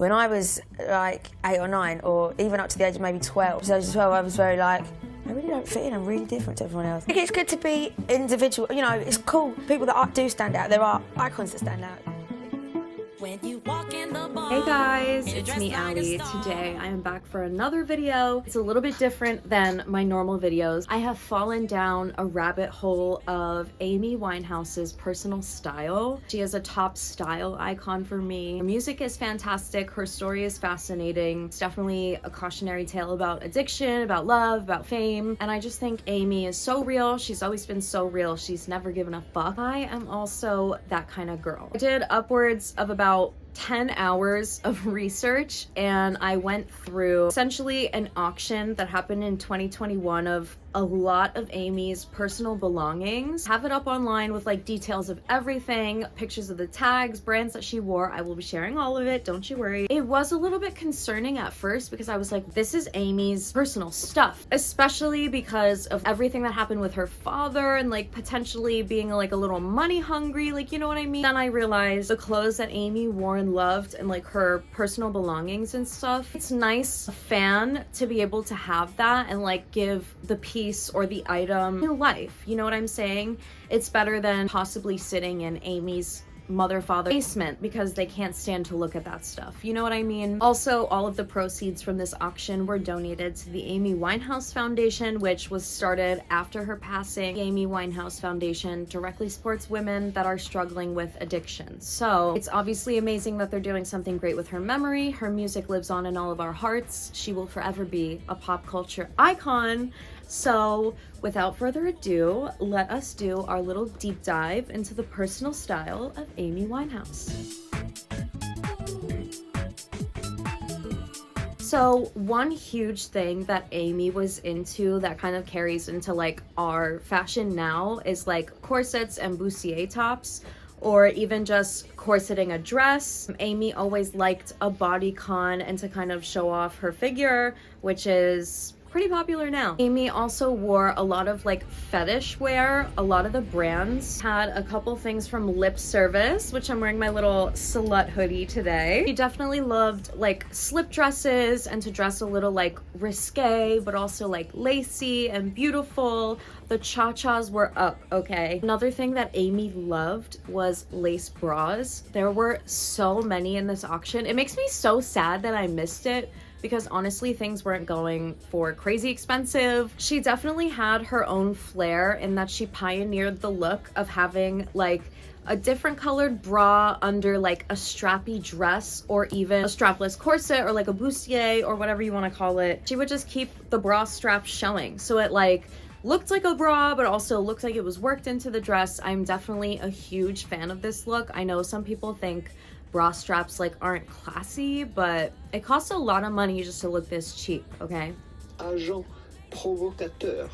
When I was like 8 or 9, or even up to the age of maybe 12, so I was 12, I was very like, I really don't fit in, I'm really different to everyone else. I think it's good to be individual, you know, it's cool. People that do stand out, there are icons that stand out. Hey guys, it's me, Allie. Today I am back for another video. It's a little bit different than my normal videos. I have fallen down a rabbit hole of Amy Winehouse's personal style. She is a top style icon for me. Her music is fantastic. Her story is fascinating. It's definitely a cautionary tale about addiction, about love, about fame. And I just think Amy is so real. She's always been so real. She's never given a fuck. I am also that kind of girl. I did upwards of about 10 hours of research, and I went through essentially an auction that happened in 2021 of a lot of Amy's personal belongings. Have it up online with like details of everything, pictures of the tags, brands that she wore. I will be sharing all of it, don't you worry. It was a little bit concerning at first because I was like, this is Amy's personal stuff, especially because of everything that happened with her father and like potentially being like a little money hungry, like, you know what I mean? Then I realized the clothes that Amy wore and loved and like her personal belongings and stuff. It's nice, a fan, to be able to have that and like give the piece or the item new life. You know what I'm saying? It's better than possibly sitting in Amy's mother-father basement because they can't stand to look at that stuff. You know what I mean? Also, all of the proceeds from this auction were donated to the Amy Winehouse Foundation, which was started after her passing. The Amy Winehouse Foundation directly supports women that are struggling with addiction. So it's obviously amazing that they're doing something great with her memory. Her music lives on in all of our hearts. She will forever be a pop culture icon. So without further ado, let us do our little deep dive into the personal style of Amy Winehouse. So one huge thing that Amy was into that kind of carries into like our fashion now is like corsets and bustier tops, or even just corseting a dress. Amy always liked a bodycon and to kind of show off her figure, which is pretty popular now. Amy also wore a lot of like fetish wear. A lot of the brands had a couple things from Lip Service, which I'm wearing my little slut hoodie today. She definitely loved like slip dresses and to dress a little like risque, but also like lacy and beautiful. The cha-chas were up, okay? Another thing that Amy loved was lace bras. There were so many in this auction. It makes me so sad that I missed it, because honestly things weren't going for crazy expensive. She definitely had her own flair in that she pioneered the look of having like a different colored bra under like a strappy dress, or even a strapless corset, or like a bustier, or whatever you want to call it. She would just keep the bra strap showing, so it like looked like a bra but also looked like it was worked into the dress. I'm definitely a huge fan of this look. I know some people think bra straps like aren't classy, but it costs a lot of money just to look this cheap, okay? Agent provocateur.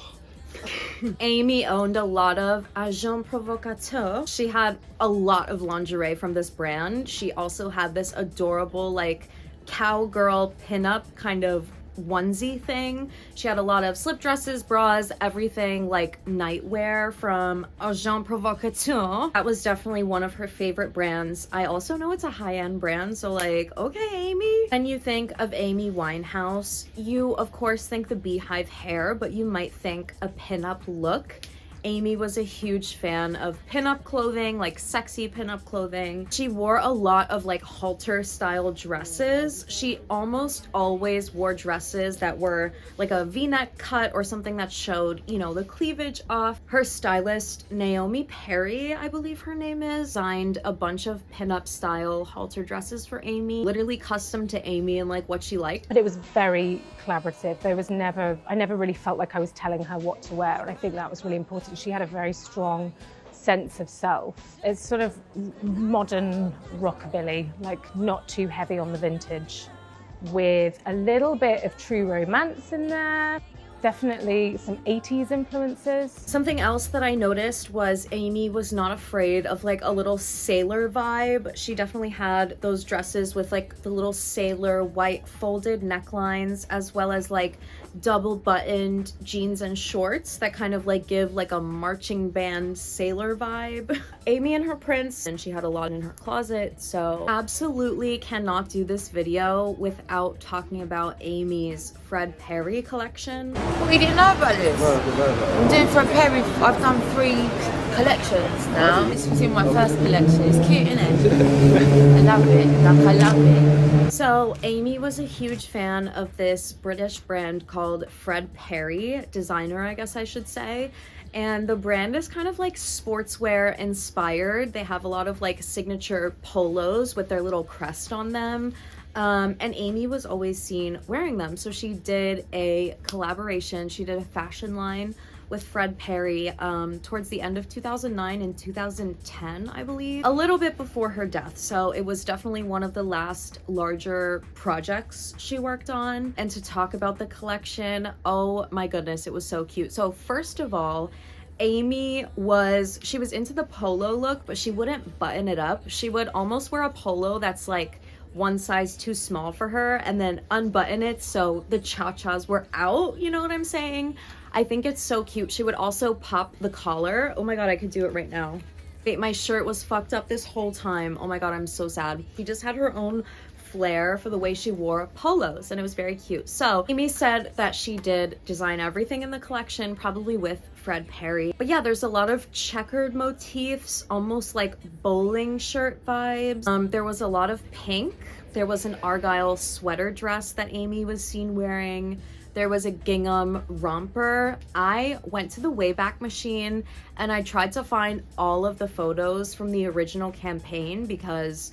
Amy owned a lot of agent provocateur. She had a lot of lingerie from this brand. She also had this adorable like cowgirl pinup kind of onesie thing. She had a lot of slip dresses, bras, everything like nightwear from Agent Provocateur. That was definitely one of her favorite brands. I also know it's a high-end brand, so like, okay, Amy. When you think of Amy Winehouse, you of course think the beehive hair, but you might think a pinup look. Amy was a huge fan of pinup clothing, like sexy pinup clothing. She wore a lot of like halter style dresses. She almost always wore dresses that were like a v-neck cut or something that showed, you know, the cleavage off. Her stylist, Naomi Perry, I believe her name is, designed a bunch of pinup style halter dresses for Amy, literally custom to Amy and like what she liked. But it was very collaborative. I never really felt like I was telling her what to wear, and I think that was really important. She had a very strong sense of self. It's sort of modern rockabilly, like not too heavy on the vintage, with a little bit of true romance in there. Definitely some 80s influences. Something else that I noticed was Amy was not afraid of like a little sailor vibe. She definitely had those dresses with like the little sailor white folded necklines, as well as like double buttoned jeans and shorts that kind of like give like a marching band sailor vibe. Amy and her prints, and she had a lot in her closet, so absolutely cannot do this video without talking about Amy's Fred Perry collection. We didn't know about this. I'm doing Fred Perry. I've done 3 collections now. This was in my first collection. It's cute, isn't it? I love it. Like, I love it. So Amy was a huge fan of this British brand called Fred Perry, designer I guess I should say. And the brand is kind of like sportswear inspired. They have a lot of like signature polos with their little crest on them. And Amy was always seen wearing them. So she did a collaboration. She did a fashion line with Fred Perry towards the end of 2009 and 2010, I believe. A little bit before her death. So it was definitely one of the last larger projects she worked on. And to talk about the collection, oh my goodness, it was so cute. So first of all, Amy was into the polo look, but she wouldn't button it up. She would almost wear a polo that's like one size too small for her and then unbutton it so the cha-chas were out, you know what I'm saying? I think it's so cute. She would also pop the collar. Oh my god, I could do it right now. Wait, my shirt was fucked up this whole time. Oh my god, I'm so sad. She just had her own flair for the way she wore polos, and it was very cute. So Amy said that she did design everything in the collection, probably with Fred Perry. But yeah, there's a lot of checkered motifs, almost like bowling shirt vibes. There was a lot of pink. There was an Argyle sweater dress that Amy was seen wearing. There was a gingham romper. I went to the Wayback Machine and I tried to find all of the photos from the original campaign because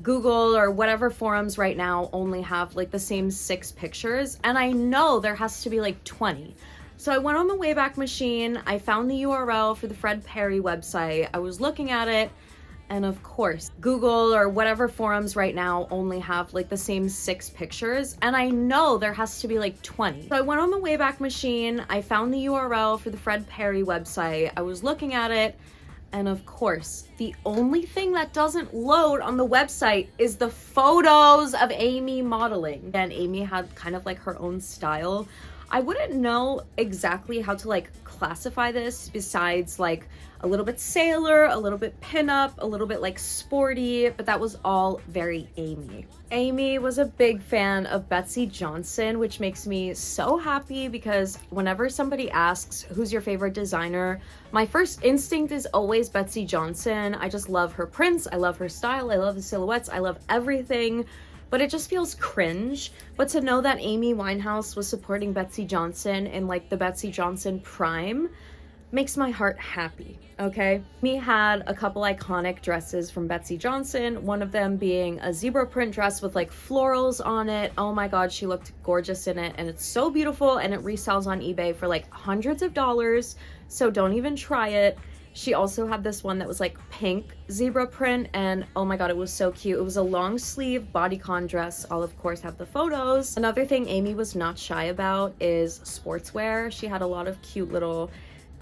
Google or whatever forums right now only have like the same 6 pictures, and I know there has to be like 20. So I went on the Wayback Machine, I found the URL for the Fred Perry website, I was looking at it, and of course, Google or whatever forums right now only have like the same 6 pictures, and I know there has to be like 20. So I went on the Wayback Machine, I found the URL for the Fred Perry website, I was looking at it, and of course, the only thing that doesn't load on the website is the photos of Amy modeling. And Amy had kind of like her own style. I wouldn't know exactly how to like classify this besides like a little bit sailor, a little bit pinup, a little bit like sporty, but that was all very Amy. Amy was a big fan of Betsey Johnson, which makes me so happy because whenever somebody asks who's your favorite designer, my first instinct is always Betsey Johnson. I just love her prints, I love her style, I love the silhouettes, I love everything. But it just feels cringe. But to know that Amy Winehouse was supporting Betsey Johnson in like the Betsey Johnson prime makes my heart happy, okay? We had a couple iconic dresses from Betsey Johnson, one of them being a zebra print dress with like florals on it. Oh my god, she looked gorgeous in it, and it's so beautiful, and it resells on eBay for like hundreds of dollars, so don't even try it. She also had this one that was like pink zebra print, and oh my god, it was so cute. It was a long sleeve bodycon dress. I'll of course have the photos. Another thing Amy was not shy about is sportswear. She had a lot of cute little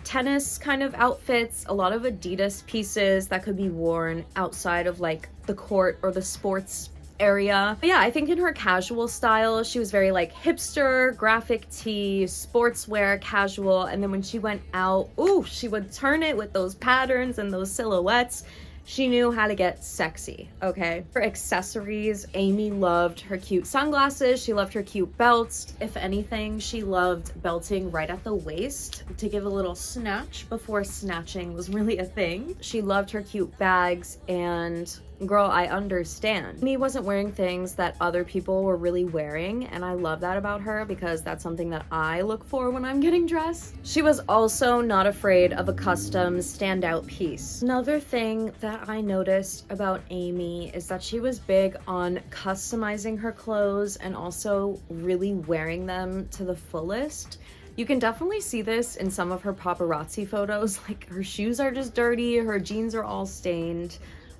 tennis kind of outfits, a lot of Adidas pieces that could be worn outside of like the court or the sports area. But yeah, I think in her casual style, she was very like hipster, graphic tee, sportswear, casual, and then when she went out, ooh, she would turn it with those patterns and those silhouettes. She knew how to get sexy, okay? For accessories, Amy loved her cute sunglasses. She loved her cute belts. If anything, she loved belting right at the waist to give a little snatch before snatching was really a thing. She loved her cute bags, and girl, I understand. Amy wasn't wearing things that other people were really wearing, and I love that about her because that's something that I look for when I'm getting dressed. She was also not afraid of a custom standout piece. Another thing that I noticed about Amy is that she was big on customizing her clothes and also really wearing them to the fullest. You can definitely see this in some of her paparazzi photos. Like, her shoes are just dirty, her jeans are all stained.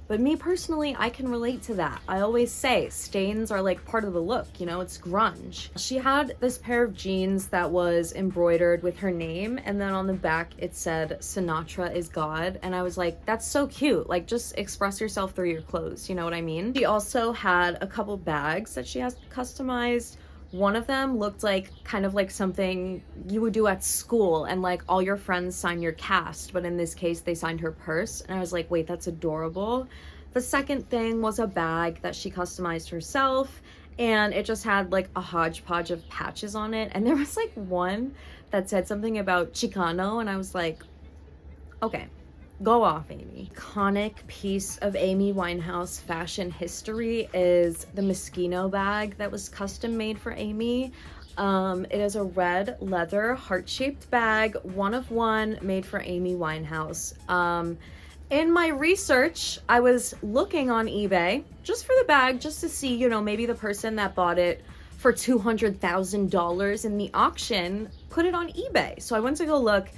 But me personally, I can relate to that. I always say stains are like part of the look, you know, it's grunge. She had this pair of jeans that was embroidered with her name, and then on the back it said Sinatra is God, and I was like, that's so cute. Like, just express yourself through your clothes, you know what I mean? She also had a couple bags that she has customized. One of them looked like kind of like something you would do at school and like all your friends sign your cast, but in this case they signed her purse, and I was like, wait, that's adorable. The second thing was a bag that she customized herself, and it just had like a hodgepodge of patches on it, and there was like one that said something about Chicano, and I was like, okay, go off, Amy. Iconic piece of Amy Winehouse fashion history is the Moschino bag that was custom made for Amy. It is a red leather heart-shaped bag, one of one, made for Amy Winehouse. In my research, I was looking on eBay just for the bag, just to see, you know, maybe the person that bought it for $200,000 in the auction put it on eBay. So I went to go look,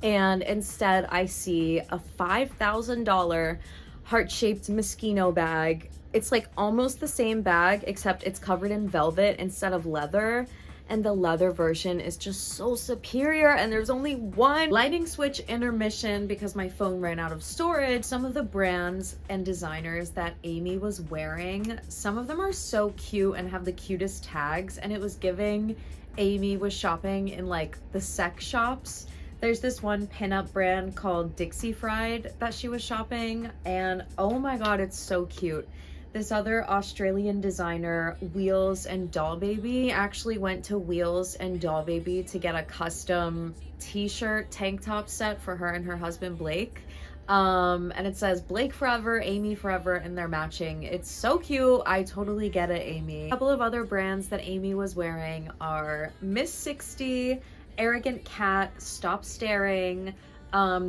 and instead I see a $5,000 heart-shaped Moschino bag. It's like almost the same bag, except it's covered in velvet instead of leather. And the leather version is just so superior, and there's only one lighting switch intermission because my phone ran out of storage. Some of the brands and designers that Amy was wearing, some of them are so cute and have the cutest tags, and it was giving Amy was shopping in like the sex shops. There's this one pinup brand called Dixie Fried that she was shopping, and oh my god, it's so cute. This other Australian designer, Wheels and Doll Baby, actually went to Wheels and Doll Baby to get a custom t-shirt tank top set for her and her husband Blake. And it says Blake forever, Amy forever, and they're matching. It's so cute. I totally get it, Amy. A couple of other brands that Amy was wearing are Miss 60, Arrogant Cat, Stop Staring.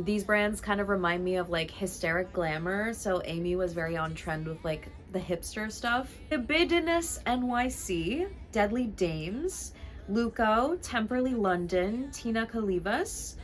These brands kind of remind me of like hysteric glamour, so Amy was very on trend with like the hipster stuff. Libidinous NYC, Deadly Dames, Luco, Temperley London, Tina Kalivas,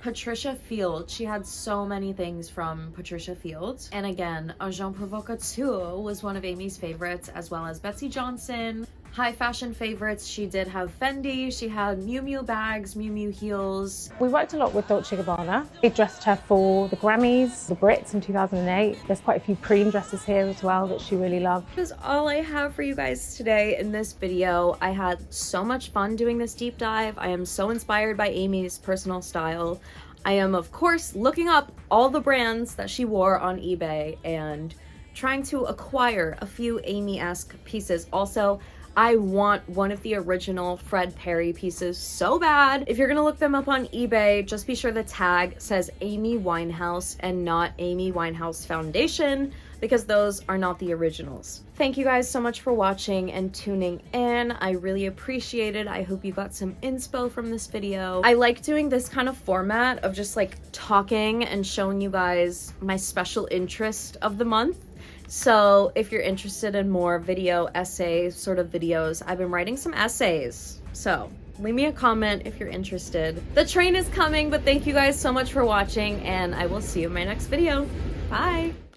Patricia Field. She had so many things from Patricia Field. And again, Agent Provocateur was one of Amy's favorites, as well as Betsey Johnson. High fashion favorites, she did have Fendi, she had Miu Miu bags, Miu Miu heels. We worked a lot with Dolce & Gabbana. We dressed her for the Grammys, the Brits in 2008. There's quite a few Preen dresses here as well that she really loved. That is all I have for you guys today in this video. I had so much fun doing this deep dive. I am so inspired by Amy's personal style. I am, of course, looking up all the brands that she wore on eBay and trying to acquire a few Amy-esque pieces. Also, I want one of the original Fred Perry pieces so bad. If you're gonna look them up on eBay, just be sure the tag says Amy Winehouse and not Amy Winehouse Foundation, because those are not the originals. Thank you guys so much for watching and tuning in. I really appreciate it. I hope you got some inspo from this video. I like doing this kind of format of just like talking and showing you guys my special interest of the month. So if you're interested in more video essay sort of videos, I've been writing some essays. So leave me a comment if you're interested. The train is coming, but thank you guys so much for watching, and I will see you in my next video. Bye.